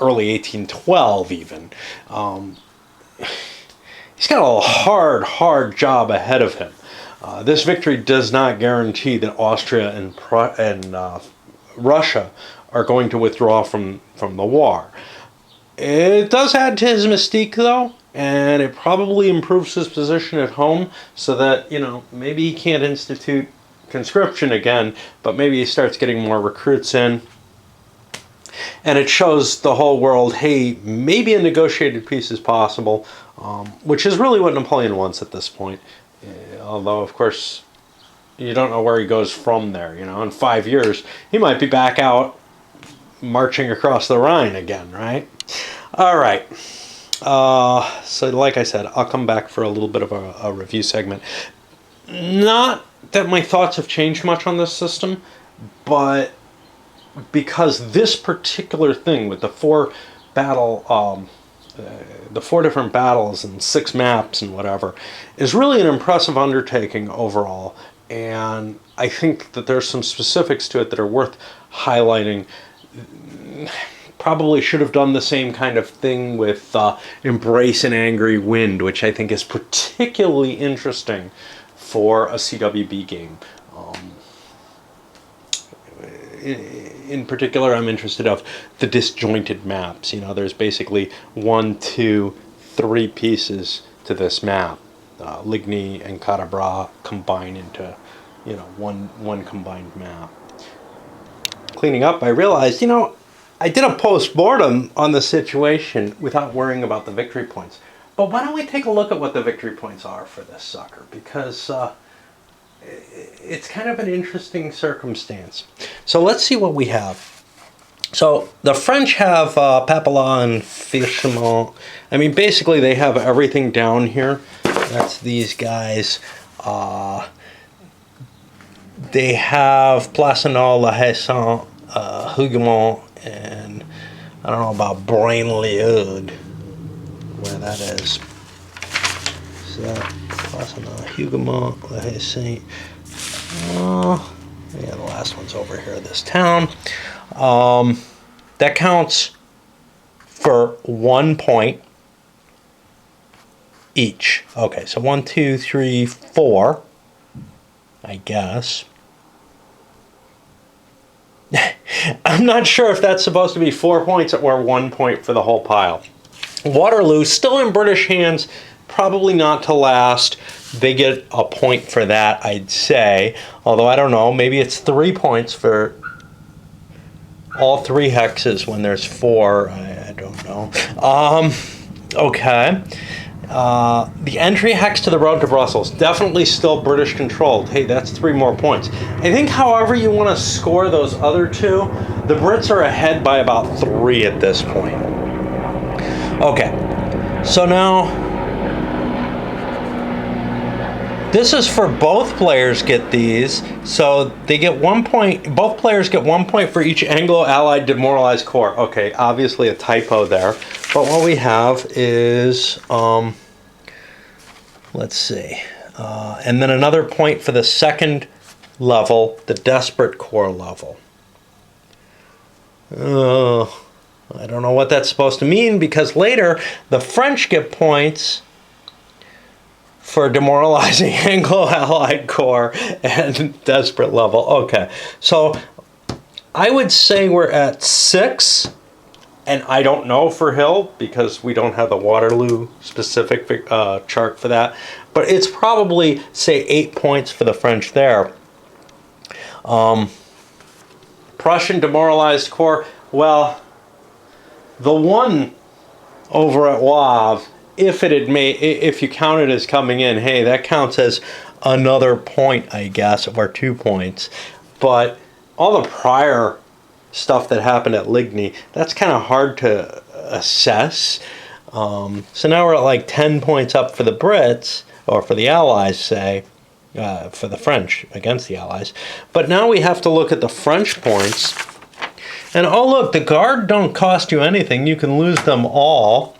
early 1812 even. He's got a hard job ahead of him. This victory does not guarantee that Austria and Russia are going to withdraw from the war. It does add to his mystique, though, and it probably improves his position at home so that, you know, maybe he can't institute conscription again, but maybe he starts getting more recruits in. And it shows the whole world, hey, maybe a negotiated peace is possible, which is really what Napoleon wants at this point. Although, of course, you don't know where he goes from there. You know, in 5 years, he might be back out marching across the Rhine again, right? All right. So like I said, I'll come back for a little bit of a review segment. Not that my thoughts have changed much on this system, but because this particular thing with the four different battles and 6 maps and whatever is really an impressive undertaking overall. And I think that there's some specifics to it that are worth highlighting. Probably should have done the same kind of thing with Embrace an Angry Wind, which I think is particularly interesting for a CWB game. In particular, I'm interested of the disjointed maps. You know, there's basically 1, 2, 3 pieces to this map. Ligny and Cadabra combine into, you know, one combined map. Cleaning up, I realized, you know, I did a post-mortem on the situation without worrying about the victory points. But why don't we take a look at what the victory points are for this sucker? Because it's kind of an interesting circumstance. So let's see what we have. So the French have Papillat and Fichemont. I mean, basically they have everything down here. That's these guys. They have Placenol, La Haisson, Hougoumont, and I don't know about Brain-l'Eude, where that is. So Placenol, Hougoumont, La Haisson. Yeah, the last one's over here, this town. That counts for 1 point each. Okay, so 1, 2, 3, 4, I guess. I'm not sure if that's supposed to be 4 points or 1 point for the whole pile. Waterloo, still in British hands, probably not to last. They get a point for that, I'd say. Although, I don't know, maybe it's 3 points for all 3 hexes when there's 4. I don't know. Okay. The entry hex to the road to Brussels, definitely still British controlled. Hey, that's 3 more points. I think however you want to score those other 2, the Brits are ahead by about 3 at this point. Okay, so now this is for both players get these, so they get 1 point, both players get 1 point for each Anglo-Allied demoralized corps. Okay, obviously a typo there, but what we have is, let's see, and then another point for the second level, the desperate corps level. I don't know what that's supposed to mean, because later the French get points for demoralizing Anglo-Allied corps and desperate level. Okay, so I would say we're at 6, and I don't know for Hill because we don't have the Waterloo specific chart for that, but it's probably, say, 8 points for the French there. Prussian demoralized corps, well, the one over at Wavre, if you count it as coming in, hey, that counts as another point, I guess, or 2 points. But all the prior stuff that happened at Ligny, that's kind of hard to assess. So now we're at like 10 points up for the Brits, or for the Allies, say, for the French against the Allies. But now we have to look at the French points. And oh look, the Guard don't cost you anything. You can lose them all.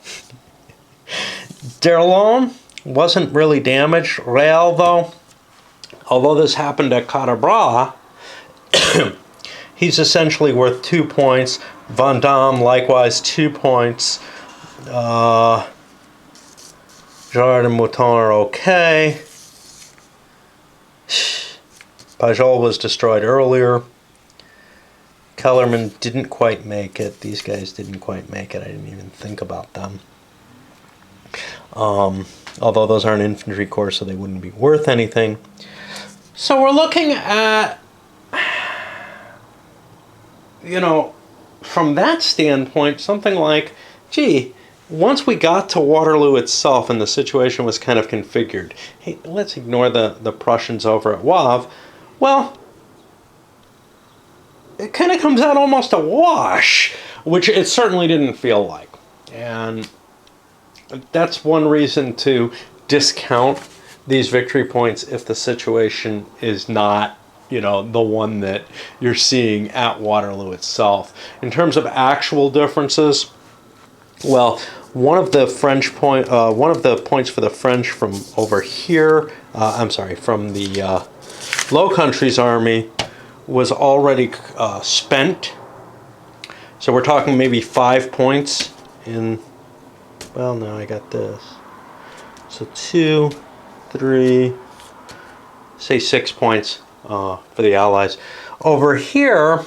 Derlon wasn't really damaged. Real, though, although this happened at Cadabra, he's essentially worth 2 points. Vendôme, likewise, 2 points. Jardin Mouton are okay. Pajol was destroyed earlier. Kellerman didn't quite make it. These guys didn't quite make it. I didn't even think about them. Although those aren't infantry corps, so they wouldn't be worth anything. So we're looking at, you know, from that standpoint, something like, gee, once we got to Waterloo itself and the situation was kind of configured, hey, let's ignore the Prussians over at Wavre. Well, it kind of comes out almost a wash, which it certainly didn't feel like. And that's one reason to discount these victory points if the situation is not, you know, the one that you're seeing at Waterloo itself. In terms of actual differences, well, one of the points for the French from over here, from the Low Countries Army was already spent. So we're talking maybe 5 points in, well, now I got this. So 2, 3, say 6 points for the Allies. Over here,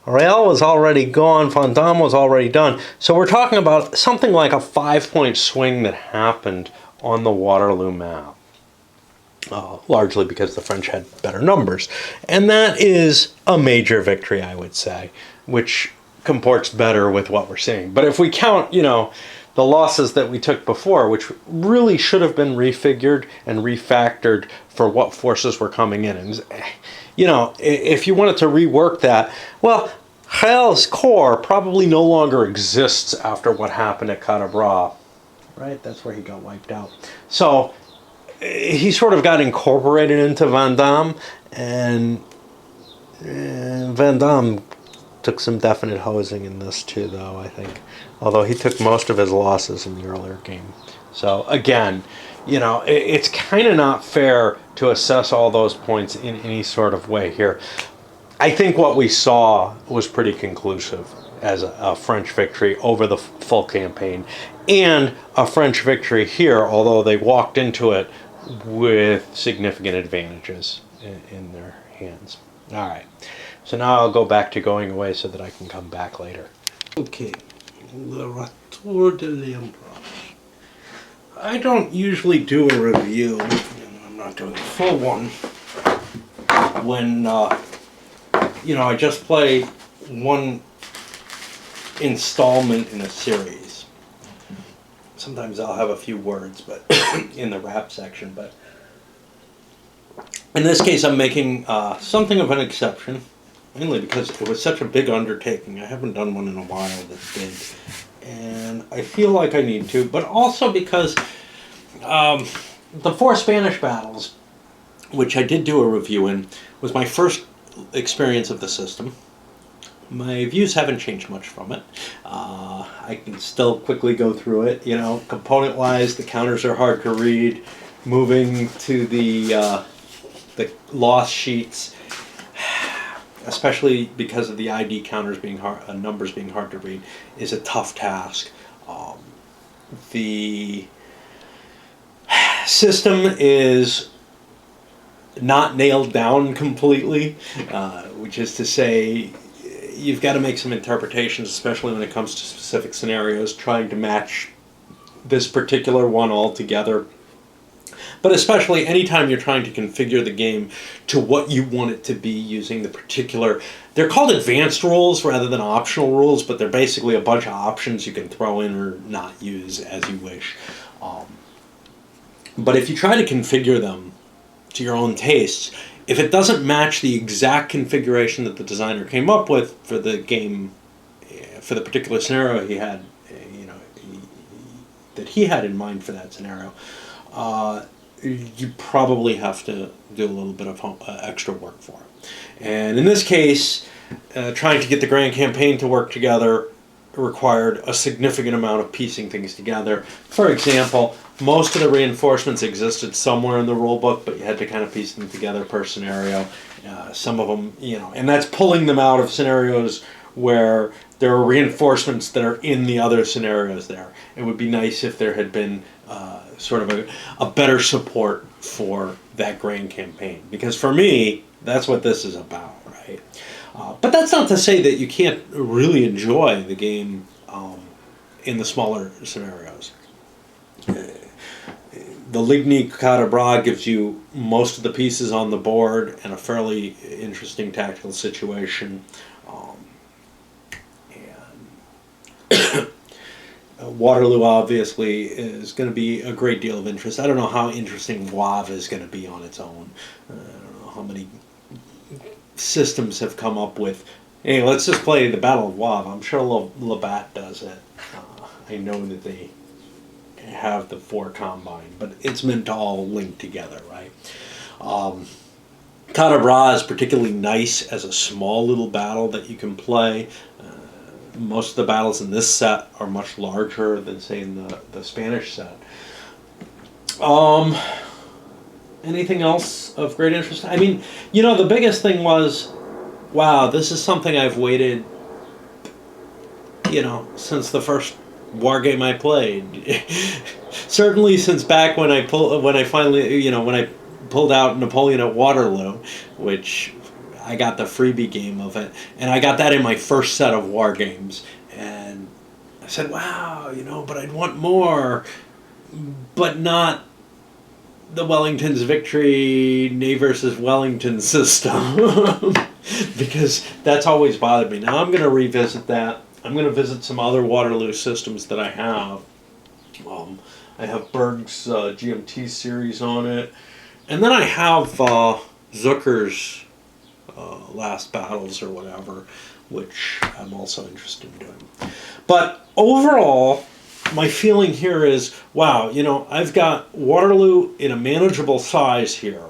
Real was already gone, Vendôme was already done. So we're talking about something like a 5-point swing that happened on the Waterloo map. Largely because the French had better numbers. And that is a major victory, I would say, which comports better with what we're seeing. But if we count, you know, the losses that we took before, which really should have been refigured and refactored for what forces were coming in. And, you know, if you wanted to rework that, well, Real's corps probably no longer exists after what happened at Cadabra, right? That's where he got wiped out. So he sort of got incorporated into Vendôme, and Vendôme took some definite hosing in this too, though, I think. Although he took most of his losses in the earlier game. So again, you know, it's kind of not fair to assess all those points in any sort of way here. I think what we saw was pretty conclusive as a French victory over the full campaign, and a French victory here, although they walked into it with significant advantages in their hands. All right, so now I'll go back to going away so that I can come back later. Okay, the Retour de l'Empereur. I don't usually do a review, and I'm not doing a full one, when, you know, I just play one installment in a series. sometimes I'll have a few words, but in the rap section. But in this case, I'm making something of an exception, mainly because it was such a big undertaking. I haven't done one in a while that's big, and I feel like I need to, but also because the 4 Spanish battles, which I did do a review in, was my first experience of the system. My views haven't changed much from it. I can still quickly go through it. You know, component-wise, the counters are hard to read. Moving to the loss sheets, especially because of the ID counters being numbers being hard to read, is a tough task. The system is not nailed down completely, which is to say, you've got to make some interpretations, especially when it comes to specific scenarios, trying to match this particular one all together. But especially anytime you're trying to configure the game to what you want it to be using the particular... They're called advanced rules rather than optional rules, but they're basically a bunch of options you can throw in or not use as you wish. But if you try to configure them to your own tastes, if it doesn't match the exact configuration that the designer came up with for the game, for the particular scenario he had, that he had in mind for that scenario, you probably have to do a little bit of extra work for it. And in this case, trying to get the grand campaign to work together required a significant amount of piecing things together. For example, most of the reinforcements existed somewhere in the rulebook, but you had to kind of piece them together per scenario. Some of them, and that's pulling them out of scenarios where there are reinforcements that are in the other scenarios there. It would be nice if there had been sort of a better support for that grand campaign. Because for me, that's what this is about, right? But that's not to say that you can't really enjoy the game in the smaller scenarios. The Ligny Cadabra gives you most of the pieces on the board and a fairly interesting tactical situation. Waterloo obviously is going to be a great deal of interest. I don't know how interesting WoW is going to be on its own. I don't know how many systems have come up with, hey, let's just play the Battle of WoW. I'm sure Labatt does it. I know that they have the 4 combine, but it's meant to all link together, right? Cadabra is particularly nice as a small little battle that you can play. Most of the battles in this set are much larger than, say, in the Spanish set. Anything else of great interest? I mean, the biggest thing was, wow, this is something I've waited, since the first war game I played. Certainly since back when I pulled out Napoleon at Waterloo, which I got the freebie game of it, and I got that in my first set of war games, and I said, wow, but I'd want more, but not the Wellington's Victory, Ney versus Wellington system, because that's always bothered me. Now I'm going to revisit that. I'm going to visit some other Waterloo systems that I have. I have Berg's GMT series on it, and then I have Zucker's Last Battles or whatever, which I'm also interested in doing. But overall, my feeling here is, wow, I've got Waterloo in a manageable size here.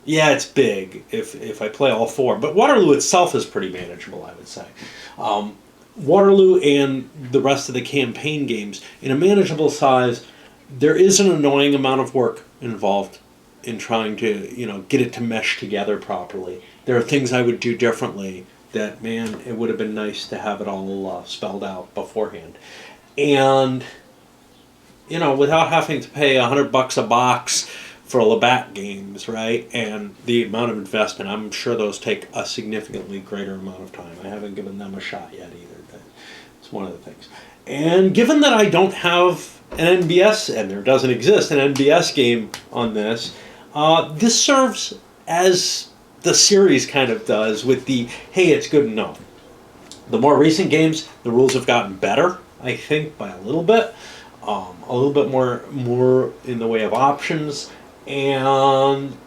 Yeah, it's big if I play all 4, but Waterloo itself is pretty manageable, I would say. Waterloo and the rest of the campaign games, in a manageable size, there is an annoying amount of work involved in trying to, get it to mesh together properly. There are things I would do differently that, man, it would have been nice to have it all spelled out beforehand. And, without having to pay $100 a box for Labatt games, right? And the amount of investment, I'm sure those take a significantly greater amount of time. I haven't given them a shot yet either. That's one of the things. And given that I don't have an NBS, and there doesn't exist an NBS game on this, this serves as the series kind of does with the, hey, it's good enough. The more recent games, the rules have gotten better, I think, by a little bit. a little bit more in the way of options, and I'm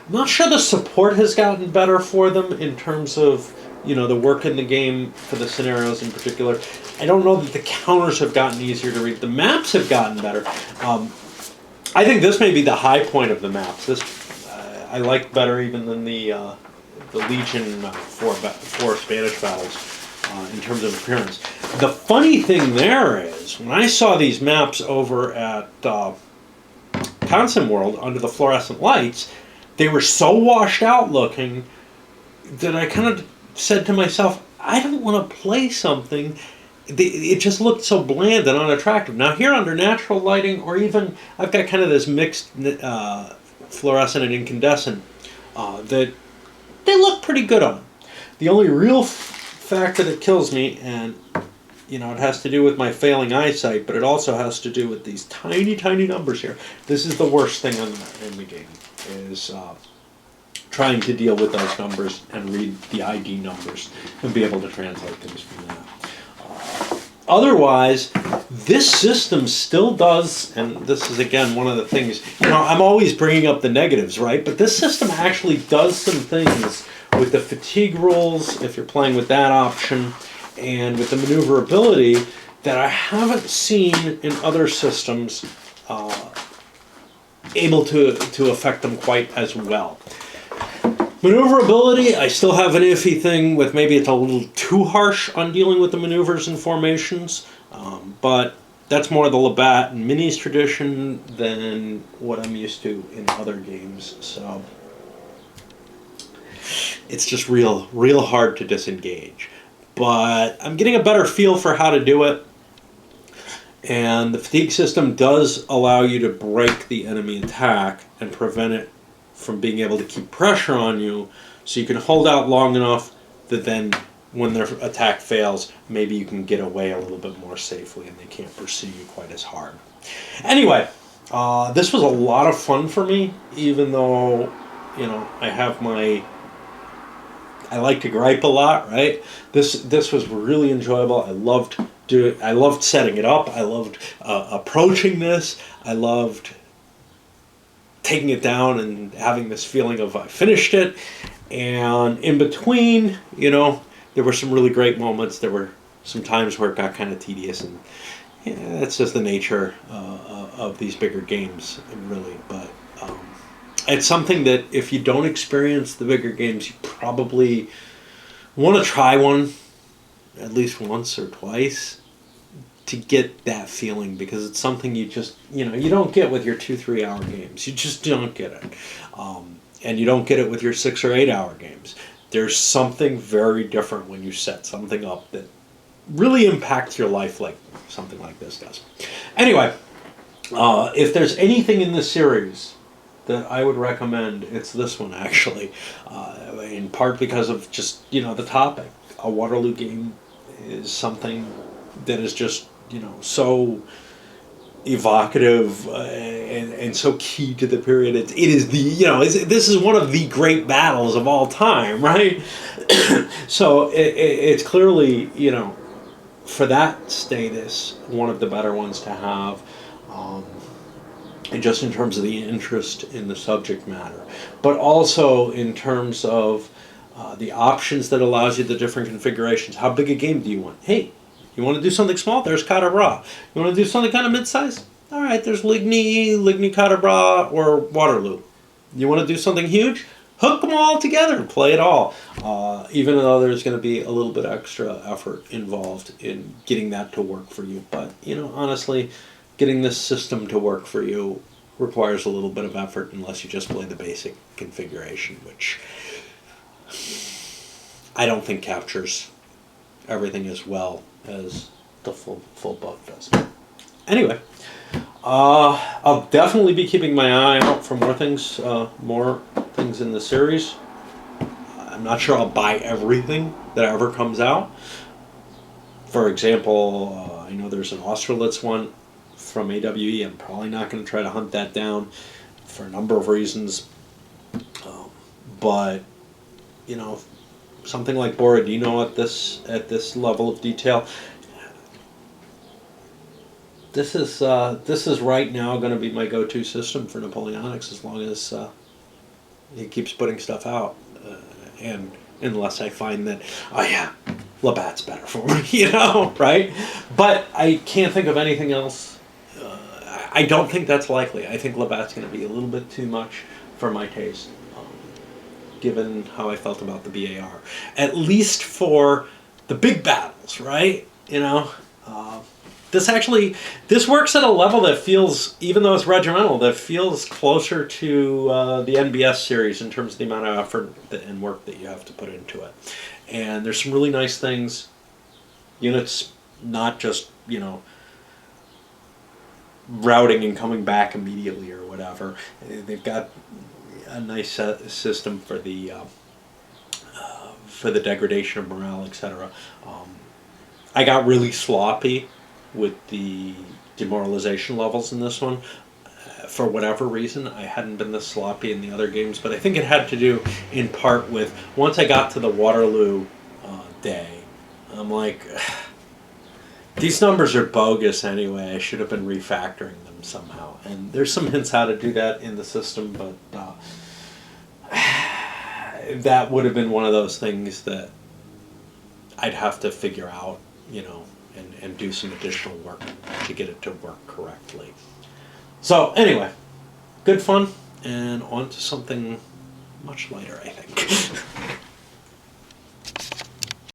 not sure the support has gotten better for them in terms of, the work in the game for the scenarios in particular. I don't know that the counters have gotten easier to read. The maps have gotten better. I think this may be the high point of the maps. This I like better even than the Legion four Spanish battles in terms of appearance. The funny thing there is, when I saw these maps over at Consim World under the fluorescent lights, they were so washed out looking that I kind of said to myself, I don't want to play something. It just looked so bland and unattractive. Now here under natural lighting, or even I've got kind of this mixed fluorescent and incandescent that they look pretty good on. The only real fact that it kills me, and it has to do with my failing eyesight, but it also has to do with these tiny, tiny numbers here. This is the worst thing in the game, is trying to deal with those numbers and read the ID numbers and be able to translate things from that. Otherwise, this system still does, and this is again one of the things, I'm always bringing up the negatives, right? But this system actually does some things with the fatigue rules, if you're playing with that option, and with the maneuverability that I haven't seen in other systems able to affect them quite as well. Maneuverability, I still have an iffy thing with, maybe it's a little too harsh on dealing with the maneuvers and formations, but that's more the Labatt and Minis tradition than what I'm used to in other games, so it's just real hard to disengage. But I'm getting a better feel for how to do it, and the fatigue system does allow you to break the enemy attack and prevent it from being able to keep pressure on you, so you can hold out long enough that then when their attack fails, maybe you can get away a little bit more safely and they can't pursue you quite as hard. Anyway, this was a lot of fun for me, even though, I have I like to gripe a lot, right? This was really enjoyable. I loved setting it up. I loved approaching this. I loved taking it down and having this feeling of I finished it. And in between, there were some really great moments. There were some times where it got kind of tedious, and that's just the nature of these bigger games, really. But it's something that if you don't experience the bigger games, you probably want to try one at least once or twice to get that feeling, because it's something you just, you don't get with your 2-3 hour games. You just don't get it. And you don't get it with your 6 or 8 hour games. There's something very different when you set something up that really impacts your life like something like this does. Anyway, if there's anything in this series that I would recommend, it's this one, actually. In part because of just, the topic. A Waterloo game is something that is just, so evocative and so key to the period. It is this is one of the great battles of all time, right? So it's clearly, for that status, one of the better ones to have. And just in terms of the interest in the subject matter, but also in terms of the options that allows you the different configurations. How big a game do you want? Hey, you want to do something small? There's Cotter Bra. You want to do something kind of mid-size? All right, there's Ligny Cotter Bra, or Waterloo. You want to do something huge? Hook them all together and play it all. Even though there's going to be a little bit extra effort involved in getting that to work for you. But, honestly, getting this system to work for you requires a little bit of effort unless you just play the basic configuration, which I don't think captures everything as well as the full book does. Anyway, I'll definitely be keeping my eye out for more things in the series. I'm not sure I'll buy everything that ever comes out. For example, I know there's an Austerlitz one from AWE. I'm probably not going to try to hunt that down for a number of reasons. But, something like Borodino at this level of detail, this is right now going to be my go-to system for Napoleonics as long as he keeps putting stuff out, and unless I find that, oh yeah, Labatt's better for me, you know, right? But I can't think of anything else. I don't think that's likely. I think Labatt's going to be a little bit too much for my taste, given how I felt about the BAR. At least for the big battles, right? You know, this works at a level that feels, even though it's regimental, that feels closer to the NBS series in terms of the amount of effort and work that you have to put into it. And there's some really nice things. Units not just, you know, routing and coming back immediately or whatever. They've got a nice system for the degradation of morale, etc. I got really sloppy with the demoralization levels in this one. For whatever reason, I hadn't been this sloppy in the other games, but I think it had to do in part with, once I got to the Waterloo day, I'm like, these numbers are bogus anyway. I should have been refactoring them somehow. And there's some hints how to do that in the system, but that would have been one of those things that I'd have to figure out, you know, and do some additional work to get it to work correctly. So anyway, good fun, and on to something much lighter, I think.